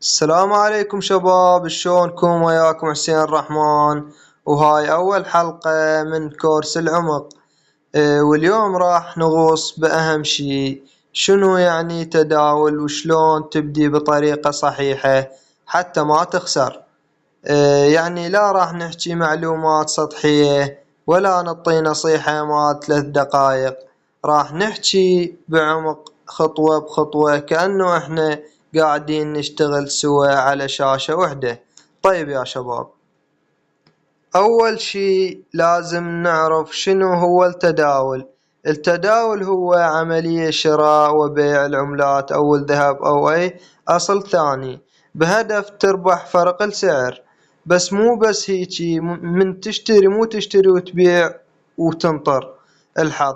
السلام عليكم شباب، شلونكم؟ وياكم حسين الرحمن، وهاي أول حلقة من كورس العمق. واليوم راح نغوص بأهم شي، شنو يعني تداول وشلون تبدي بطريقة صحيحة حتى ما تخسر. يعني لا راح نحكي معلومات سطحية ولا نعطي نصيحة ما 3 دقايق، راح نحكي بعمق خطوة بخطوة كأنه احنا قاعدين نشتغل سوا على شاشة وحدة. طيب يا شباب، أول شي لازم نعرف شنو هو التداول. التداول هو عملية شراء وبيع العملات أو الذهب أو أي أصل ثاني بهدف تربح فرق السعر. بس مو بس هيجي من تشتري، مو تشتري وتبيع وتنطر الحظ.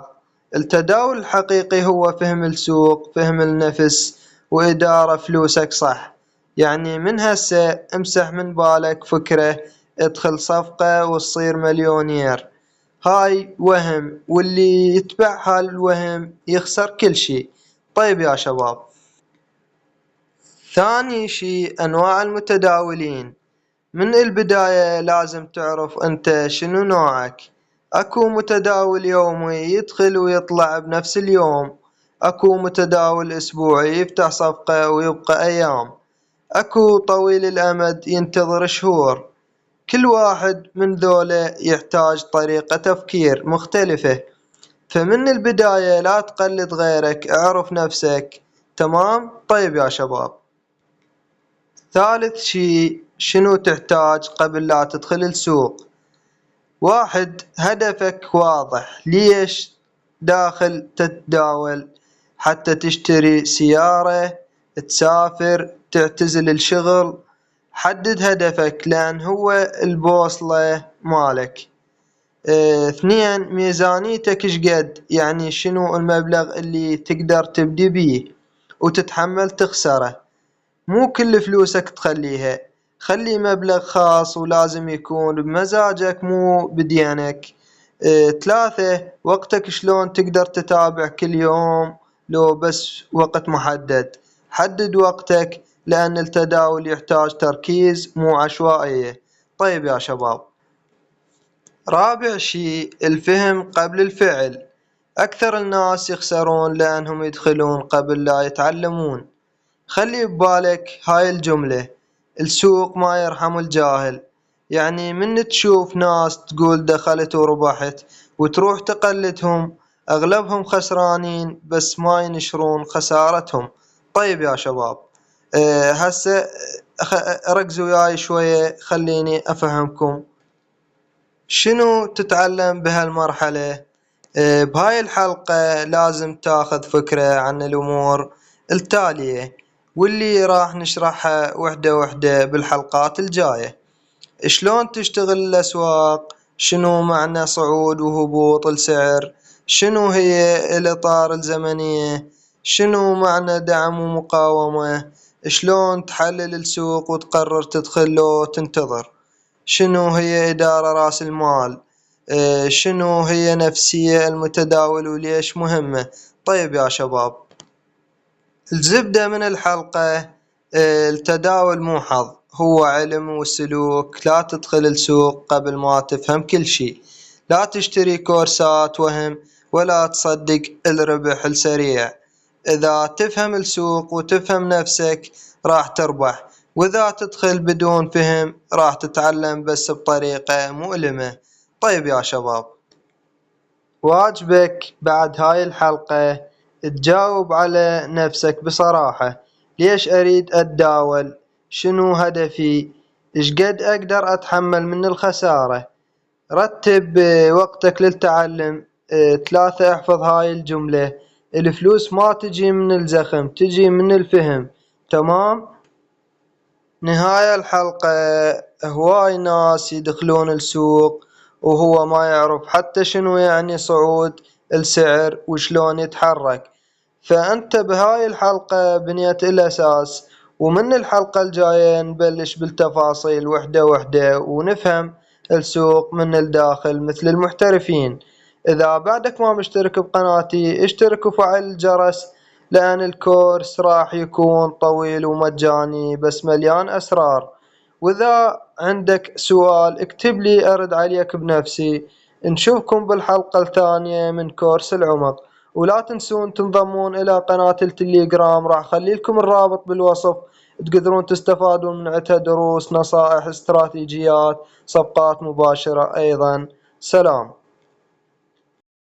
التداول الحقيقي هو فهم السوق، فهم النفس، وإدارة فلوسك صح. يعني من هسه امسح من بالك فكرة ادخل صفقة وتصير مليونير، هاي وهم، واللي يتبع هالوهم يخسر كل شي. طيب يا شباب، ثاني شي أنواع المتداولين. من البداية لازم تعرف أنت شنو نوعك. أكو متداول يومي يدخل ويطلع بنفس اليوم، أكو متداول أسبوعي يفتح صفقة ويبقى أيام، أكو طويل الأمد ينتظر شهور. كل واحد من ذولا يحتاج طريقة تفكير مختلفة. فمن البداية لا تقلد غيرك، اعرف نفسك. تمام؟ طيب يا شباب، ثالث شي شنو تحتاج قبل لا تدخل السوق. 1. هدفك واضح، ليش داخل تتداول؟ حتى تشتري سيارة، تسافر، تعتزل الشغل؟ حدد هدفك لأن هو البوصلة مالك. 2. ميزانيتك شقد، يعني شنو المبلغ اللي تقدر تبدي بيه وتتحمل تخسره. مو كل فلوسك تخليها، خلي مبلغ خاص ولازم يكون بمزاجك مو بدينك. 3. وقتك شلون تقدر تتابع كل يوم لو بس وقت محدد. حدد وقتك لأن التداول يحتاج تركيز مو عشوائية. طيب يا شباب، رابع شي الفهم قبل الفعل. أكثر الناس يخسرون لأنهم يدخلون قبل لا يتعلمون. خلي ببالك هاي الجملة، السوق ما يرحم الجاهل. يعني من تشوف ناس تقول دخلت وربحت وتروح تقلدهم، أغلبهم خسرانين بس ما ينشرون خسارتهم. طيب يا شباب، هسه ركزوا وياي شوية، خليني أفهمكم شنو تتعلم بهالمرحلة. بهاي الحلقة لازم تاخذ فكرة عن الأمور التالية، واللي راح نشرحها وحدة وحدة بالحلقات الجاية. شلون تشتغل الأسواق، شنو معنى صعود وهبوط السعر، شنو هي الإطار الزمنية، شنو معنى دعم ومقاومة، شلون تحلل السوق وتقرر تدخل لو تنتظر، شنو هي إدارة رأس المال، شنو هي نفسية المتداول وليش مهمة. طيب يا شباب، الزبدة من الحلقة، التداول مو حظ، هو علم وسلوك. لا تدخل السوق قبل ما تفهم كل شيء، لا تشتري كورسات وهم، ولا تصدق الربح السريع. إذا تفهم السوق وتفهم نفسك راح تربح، وإذا تدخل بدون فهم راح تتعلم بس بطريقة مؤلمة. طيب يا شباب، واجبك بعد هاي الحلقة تجاوب على نفسك بصراحة. ليش أريد أتداول؟ شنو هدفي؟ شقد أقدر أتحمل من الخسارة؟ رتب وقتك للتعلم. 3. احفظ هاي الجملة، الفلوس ما تجي من الزخم، تجي من الفهم. تمام؟ نهاية الحلقة، هواي ناس يدخلون السوق وهو ما يعرف حتى شنو يعني صعود السعر وشلون يتحرك. فأنت بهاي الحلقة بنيت الأساس، ومن الحلقة الجاية نبلش بالتفاصيل وحدة وحدة ونفهم السوق من الداخل مثل المحترفين. إذا بعدك ما مشترك بقناتي اشترك وفعل الجرس لأن الكورس راح يكون طويل ومجاني بس مليان أسرار. وإذا عندك سؤال اكتب لي أرد عليك بنفسي. نشوفكم بالحلقة الثانية من كورس العمق. ولا تنسون تنضمون إلى قناة التليجرام، راح أخلي لكم الرابط بالوصف، تقدرون تستفادون من عدة دروس، نصائح، استراتيجيات، صفقات مباشرة أيضا. سلام.